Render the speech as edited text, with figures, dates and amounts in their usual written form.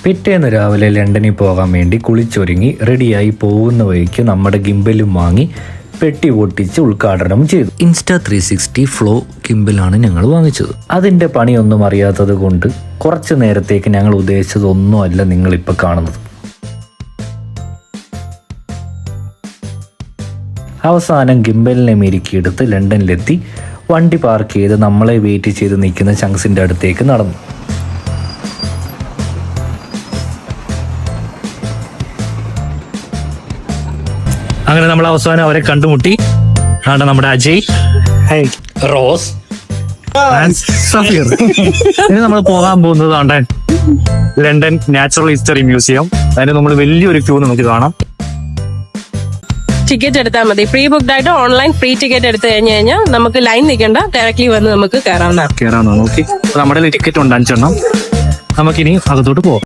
പിറ്റേന്ന് രാവിലെ ലണ്ടനിൽ പോകാൻ വേണ്ടി കുളിച്ചൊരുങ്ങി റെഡിയായി പോകുന്ന വഴിക്ക് നമ്മുടെ ഗിംബലും വാങ്ങി പെട്ടി പൊട്ടിച്ച് ഉദ്ഘാടനം ചെയ്തു. Insta360 ഫ്ലോ ഗിംബലാണ് ഞങ്ങൾ വാങ്ങിച്ചത്. അതിൻ്റെ പണിയൊന്നും അറിയാത്തത് കൊണ്ട് കുറച്ച് നേരത്തേക്ക് ഞങ്ങൾ ഉദ്ദേശിച്ചതൊന്നുമല്ല നിങ്ങളിപ്പോൾ കാണുന്നത്. അവസാനം ഗിംബലിനെ മെരുക്കിയെടുത്ത് ലണ്ടനിലെത്തി വണ്ടി പാർക്ക് ചെയ്ത് നമ്മളെ വെയിറ്റ് ചെയ്ത് നിൽക്കുന്ന ചങ്സിൻ്റെ അടുത്തേക്ക് നടന്നു. അങ്ങനെ നമ്മൾ അവസാനം അവരെ കണ്ടുമുട്ടി. നമ്മുടെ അജയ്, റോസ്, സഫീർ. ഇനി നമ്മൾ പോകാൻ പോകുന്നത് ലണ്ടൻ നാച്ചുറൽ ഹിസ്റ്ററി മ്യൂസിയം. അതിന് നമ്മൾ വലിയൊരു ക്യൂ നമുക്ക് കാണാം. ടിക്കറ്റ് എടുത്താൽ മതി. പ്രീ ബുക്ക്ഡ് ആയിട്ട് ഓൺലൈൻ ഫ്രീ ടിക്കറ്റ് എടുത്തു കഴിഞ്ഞാൽ നമുക്ക് ലൈൻ നിൽക്കണ്ട, ഡയറക്ട്ലി വന്ന് നമുക്ക് കയറാവുന്നതാണ്. ഓക്കെ, നമ്മുടെ ടിക്കറ്റ് ഉണ്ട് 5 എണ്ണം. നമുക്കിനി അകത്തോട്ട് പോകാം.